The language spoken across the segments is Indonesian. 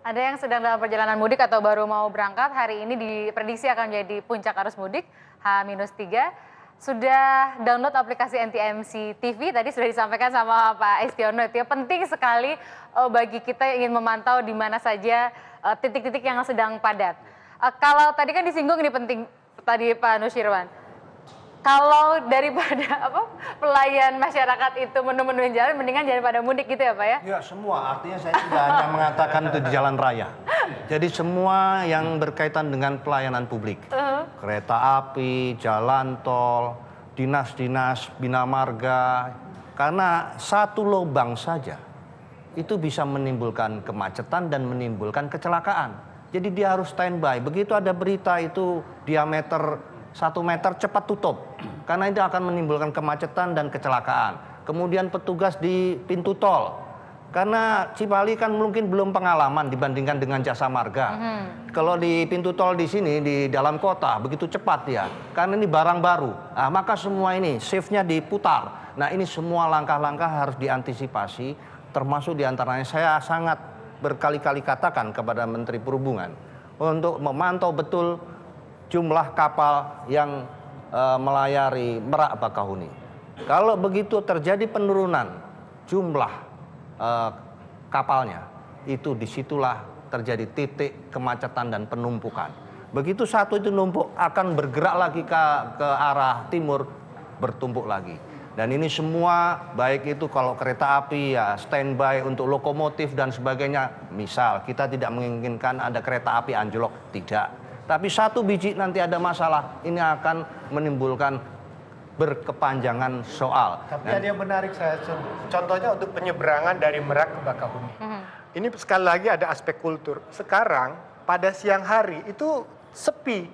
Ada yang sedang dalam perjalanan mudik atau baru mau berangkat, hari ini diprediksi akan menjadi puncak arus mudik, H-3. Sudah download aplikasi NTMC TV, tadi sudah disampaikan sama Pak Estiono, itu ya penting sekali bagi kita yang ingin memantau di mana saja titik-titik yang sedang padat. Kalau tadi kan disinggung ini penting, tadi Pak Nusirwan. Kalau daripada pelayan masyarakat itu menu-menuin jalan, mendingan jalan pada mudik gitu ya Pak ya? Ya semua, artinya saya tidak hanya mengatakan itu di jalan raya. Jadi semua yang berkaitan dengan pelayanan publik. Kereta api, jalan tol, dinas-dinas, bina marga. Karena satu lubang saja itu bisa menimbulkan kemacetan dan menimbulkan kecelakaan. Jadi dia harus standby. Begitu ada berita itu diameter 1 meter cepat tutup, karena itu akan menimbulkan kemacetan dan kecelakaan. Kemudian petugas di pintu tol, karena Cipali kan mungkin belum pengalaman dibandingkan dengan Jasa Marga. Kalau di pintu tol di sini, di dalam kota, begitu cepat ya, karena ini barang baru. Nah, maka semua ini shift-nya diputar. Nah ini semua langkah-langkah harus diantisipasi, termasuk diantaranya saya sangat berkali-kali katakan kepada Menteri Perhubungan untuk memantau betul jumlah kapal yang melayari Merak Bakahuni. Kalau begitu terjadi penurunan jumlah kapalnya, itu disitulah terjadi titik kemacetan dan penumpukan. Begitu satu itu numpuk, akan bergerak lagi ke arah timur, bertumpuk lagi. Dan ini semua, baik itu kalau kereta api ya standby untuk lokomotif dan sebagainya. Misal kita tidak menginginkan ada kereta api anjlok, tidak. Tapi satu biji nanti ada masalah, ini akan menimbulkan berkepanjangan soal. Tapi ada yang menarik saya contohnya untuk penyeberangan dari Merak ke Bakahuni. Ini sekali lagi ada aspek kultur. Sekarang pada siang hari itu sepi,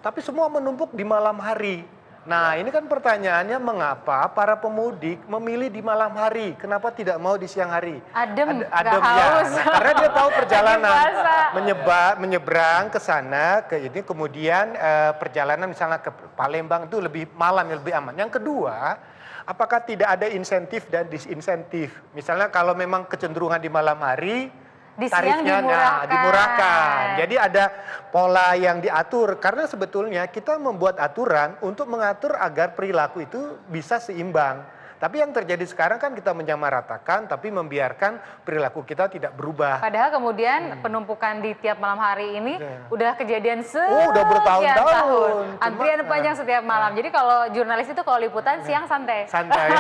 tapi semua menumpuk di malam hari. Nah ini kan pertanyaannya, mengapa para pemudik memilih di malam hari? Kenapa tidak mau di siang hari? Adem ya. Nah, karena dia tahu perjalanan menyeberang ke sana, ke ini, kemudian perjalanan misalnya ke Palembang itu lebih malam, lebih aman. Yang kedua, apakah tidak ada insentif dan disinsentif? Misalnya kalau memang kecenderungan di malam hari, tarifnya dimurahkan. Jadi ada pola yang diatur, karena sebetulnya kita membuat aturan untuk mengatur agar perilaku itu bisa seimbang. Tapi yang terjadi sekarang kan kita menyamaratakan, tapi membiarkan perilaku kita tidak berubah. Padahal kemudian penumpukan di tiap malam hari ini udah kejadian udah bertahun-tahun. Antrian panjang setiap malam. Jadi kalau jurnalis itu kalau liputan siang santai. Santai,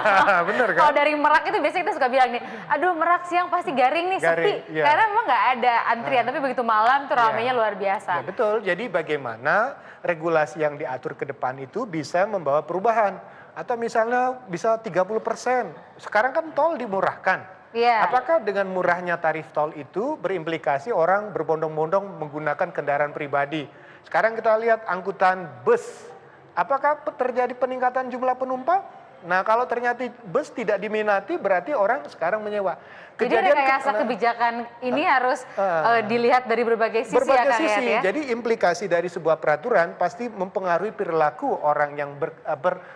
bener kan? Kalau dari Merak itu biasanya kita suka bilang nih, aduh Merak siang pasti garing nih, sepi. Karena memang nggak ada antrian, tapi begitu malam tuh ramainya luar biasa. Ya, betul, jadi bagaimana regulasi yang diatur ke depan itu bisa membawa perubahan. Atau misalnya bisa 30%. Sekarang kan tol dimurahkan. Apakah dengan murahnya tarif tol itu berimplikasi orang berbondong-bondong menggunakan kendaraan pribadi? Sekarang kita lihat angkutan bus. Apakah terjadi peningkatan jumlah penumpang? Nah kalau ternyata bus tidak diminati, berarti orang sekarang menyewa. Jadi rekayasa kebijakan ini harus dilihat dari berbagai sisi. Ya. Jadi implikasi dari sebuah peraturan pasti mempengaruhi perilaku orang yang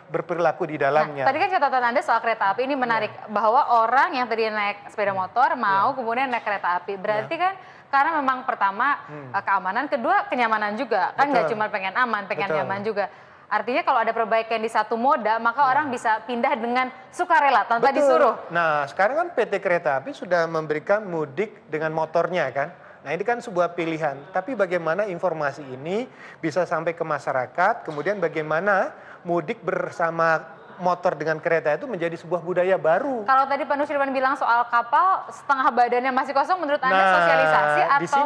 berperilaku di dalamnya. Nah, tadi kan catatan Anda soal kereta api ini menarik, bahwa orang yang tadi naik sepeda motor mau kemudian naik kereta api. Berarti kan karena memang pertama keamanan, kedua kenyamanan juga. Kan nggak cuma pengen aman, pengen nyaman juga. Artinya kalau ada perbaikan di satu moda, maka orang bisa pindah dengan sukarela tanpa disuruh. Nah, sekarang kan PT Kereta Api sudah memberikan mudik dengan motornya kan. Nah, ini kan sebuah pilihan. Tapi bagaimana informasi ini bisa sampai ke masyarakat, kemudian bagaimana mudik bersama motor dengan kereta itu menjadi sebuah budaya baru. Kalau tadi Pak Nusirwan bilang soal kapal setengah badannya masih kosong, menurut Anda sosialisasi atau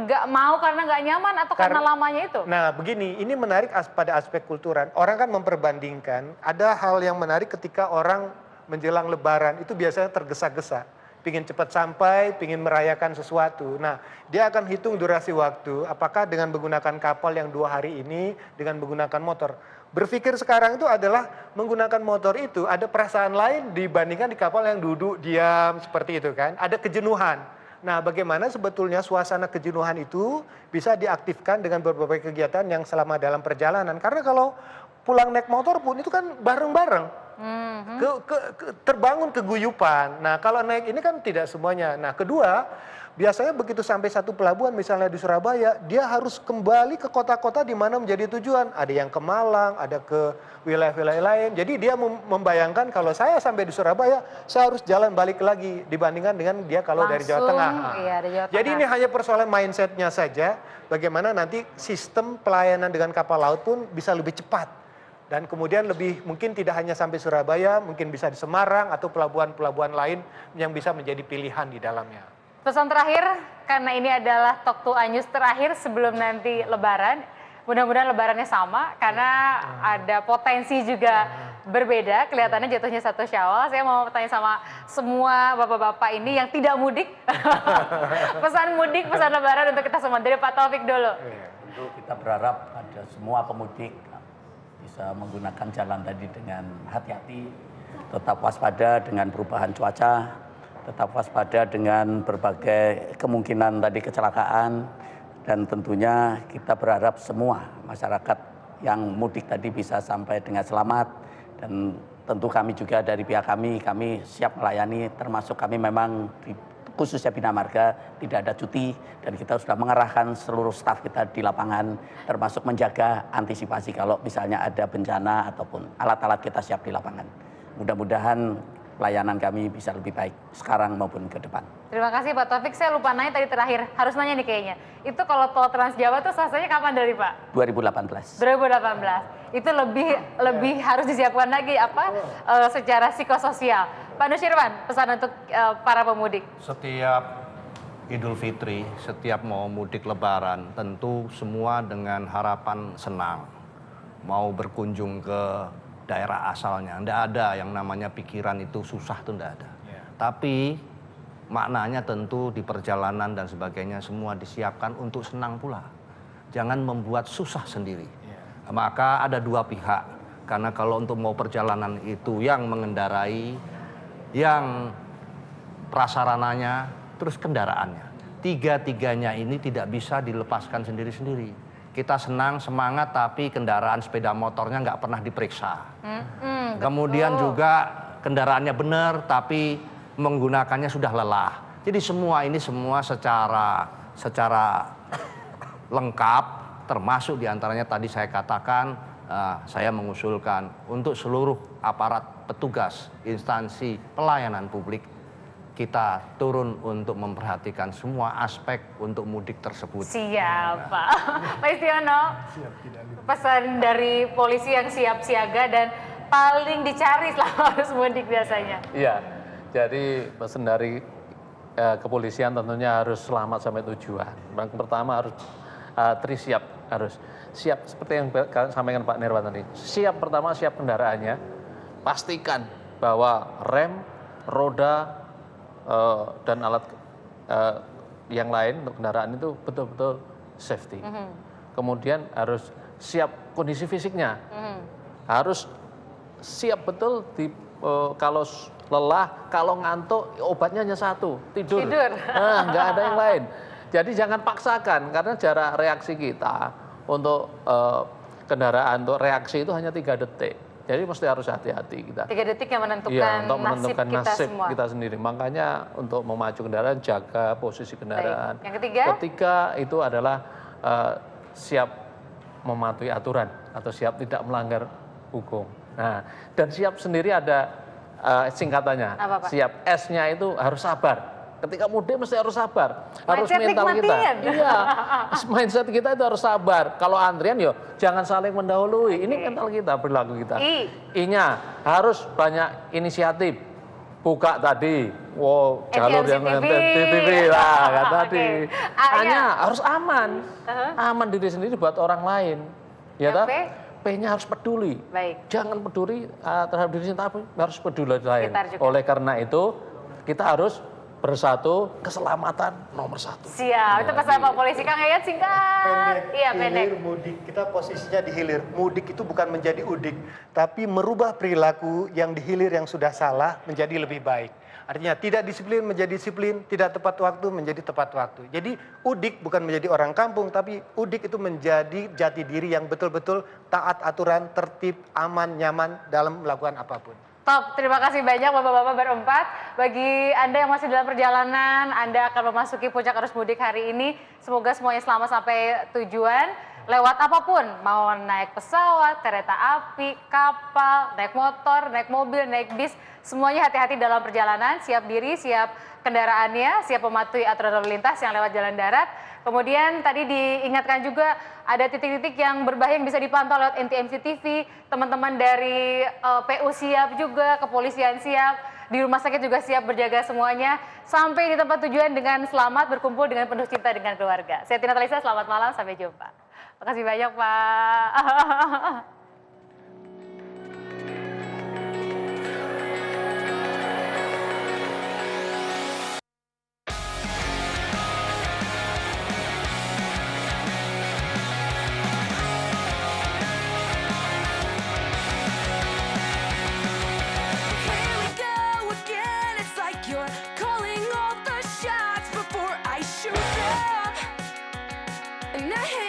nggak mau karena nggak nyaman atau karena lamanya itu? Nah begini, ini menarik pada aspek kulturan. Orang kan memperbandingkan, ada hal yang menarik ketika orang menjelang lebaran itu biasanya tergesa-gesa. Pingin cepat sampai, pingin merayakan sesuatu. Nah dia akan hitung durasi waktu, apakah dengan menggunakan kapal yang 2 hari ini, dengan menggunakan motor. Berpikir sekarang itu adalah menggunakan motor itu ada perasaan lain dibandingkan di kapal yang duduk diam seperti itu kan. Ada kejenuhan. Nah bagaimana sebetulnya suasana kejenuhan itu bisa diaktifkan dengan berbagai kegiatan yang selama dalam perjalanan. Karena kalau pulang naik motor pun itu kan bareng-bareng. Terbangun keguyupan. Nah kalau naik ini kan tidak semuanya. Nah kedua, biasanya begitu sampai satu pelabuhan misalnya di Surabaya, dia harus kembali ke kota-kota di mana menjadi tujuan. Ada yang ke Malang, ada ke wilayah-wilayah lain. Jadi dia membayangkan kalau saya sampai di Surabaya, saya harus jalan balik lagi dibandingkan dengan dia kalau dari Jawa Tengah. Iya, dari Jawa Jadi Tengah. ini hanya persoalan mindsetnya saja, bagaimana nanti sistem pelayanan dengan kapal laut pun bisa lebih cepat. Dan kemudian lebih mungkin tidak hanya sampai Surabaya, mungkin bisa di Semarang atau pelabuhan-pelabuhan lain yang bisa menjadi pilihan di dalamnya. Pesan terakhir, karena ini adalah Talk to Anyus terakhir sebelum nanti Lebaran. Mudah-mudahan Lebarannya sama, karena ada potensi juga berbeda. Kelihatannya jatuhnya 1 Syawal. Saya mau tanya sama semua bapak-bapak ini yang tidak mudik. Pesan mudik, pesan Lebaran untuk kita semua. Dari Pak Taufik dulu. Tentu kita berharap ada semua pemudik bisa menggunakan jalan tadi dengan hati-hati, tetap waspada dengan perubahan cuaca, tetap waspada dengan berbagai kemungkinan tadi kecelakaan, dan tentunya kita berharap semua masyarakat yang mudik tadi bisa sampai dengan selamat. Dan tentu kami juga dari pihak kami siap melayani, termasuk kami memang khususnya Bina Marga tidak ada cuti, dan kita sudah mengerahkan seluruh staf kita di lapangan, termasuk menjaga antisipasi kalau misalnya ada bencana ataupun alat-alat kita siap di lapangan. Mudah-mudahan pelayanan kami bisa lebih baik sekarang maupun ke depan. Terima kasih Pak Taufik. Saya lupa nanya tadi terakhir, harus nanya nih kayaknya. Itu kalau tol Trans Jawa tuh selesainya kapan dari Pak? 2018. 2018. Itu lebih harus disiapkan lagi secara psikososial. Pak Nusirwan, pesan untuk para pemudik. Setiap Idul Fitri, setiap mau mudik Lebaran, tentu semua dengan harapan senang. Mau berkunjung ke daerah asalnya, tidak ada yang namanya pikiran itu susah, itu tidak ada. Tapi maknanya tentu di perjalanan dan sebagainya semua disiapkan untuk senang pula. Jangan membuat susah sendiri. Maka ada 2 pihak, karena kalau untuk mau perjalanan itu yang mengendarai, yang prasarananya, terus kendaraannya. 3-tiganya ini tidak bisa dilepaskan sendiri-sendiri. Kita senang, semangat, tapi kendaraan sepeda motornya nggak pernah diperiksa. Kemudian juga kendaraannya benar, tapi menggunakannya sudah lelah. Jadi semua ini secara lengkap, termasuk diantaranya tadi saya katakan, saya mengusulkan untuk seluruh aparat petugas instansi pelayanan publik, kita turun untuk memperhatikan semua aspek untuk mudik tersebut. Siap, Pak. Pak Istiono, pesan dari polisi yang siap siaga dan paling dicari selama harus mudik biasanya. Iya, jadi pesan dari kepolisian tentunya harus selamat sampai tujuan. Yang pertama harus siap, harus siap seperti yang sampaikan Pak Nirwan tadi. Siap, pertama siap kendaraannya, pastikan bahwa rem, roda, dan alat yang lain untuk kendaraan itu betul-betul safety. Kemudian harus siap kondisi fisiknya, harus siap betul kalau lelah, kalau ngantuk, obatnya hanya 1, tidur. Nah, nggak ada yang lain. Jadi jangan paksakan, karena jarak reaksi kita untuk kendaraan, untuk reaksi itu hanya 3 detik. Jadi mesti harus hati-hati kita. 3 detik yang menentukan, untuk menentukan nasib semua. kita sendiri. Makanya untuk memacu kendaraan, jaga posisi kendaraan. Baik. Yang ketiga? Ketiga itu adalah siap mematuhi aturan atau siap tidak melanggar hukum. Nah, dan siap sendiri ada singkatannya. Apa, Pak? Siap, S-nya itu harus sabar. Ketika mudik mesti harus sabar, harus Mindset mental kita. nikmatin. Iya, mindset kita itu harus sabar. Kalau antrian yo jangan saling mendahului. Ini mental kita, perilaku kita. I-nya harus banyak inisiatif. Buka tadi, jalur yang TV lah, kan tadi. A-nya harus aman, aman diri sendiri buat orang lain. Ya toh? P-nya harus peduli. Baik. Jangan peduli terhadap diri sendiri, tapi harus peduli lain. Oleh karena itu kita harus bersatu, keselamatan nomor 1. Siap, itu pesan Pak Polisi. Kang Yayat singkat. Iya, pendek. Hilir mudik, kita posisinya di hilir. Mudik itu bukan menjadi udik, tapi merubah perilaku yang di hilir yang sudah salah menjadi lebih baik. Artinya tidak disiplin menjadi disiplin, tidak tepat waktu menjadi tepat waktu. Jadi udik bukan menjadi orang kampung, tapi udik itu menjadi jati diri yang betul-betul taat aturan, tertib, aman, nyaman dalam melakukan apapun. Top, terima kasih banyak Bapak-Bapak berempat. Bagi Anda yang masih dalam perjalanan, Anda akan memasuki puncak arus mudik hari ini. Semoga semuanya selamat sampai tujuan. Lewat apapun, mau naik pesawat, kereta api, kapal, naik motor, naik mobil, naik bis, semuanya hati-hati dalam perjalanan, siap diri, siap kendaraannya, siap mematuhi aturan lalu lintas yang lewat jalan darat. Kemudian tadi diingatkan juga ada titik-titik yang berbahaya yang bisa dipantau lewat NTMC TV. Teman-teman dari PU siap juga, kepolisian siap, di rumah sakit juga siap berjaga semuanya. Sampai di tempat tujuan dengan selamat, berkumpul dengan penuh cinta dengan keluarga. Saya Tina Talisa, selamat malam, sampai jumpa. Makasih banyak Pak. Here we go again. It's like you're calling all the shots before I shoot them. And I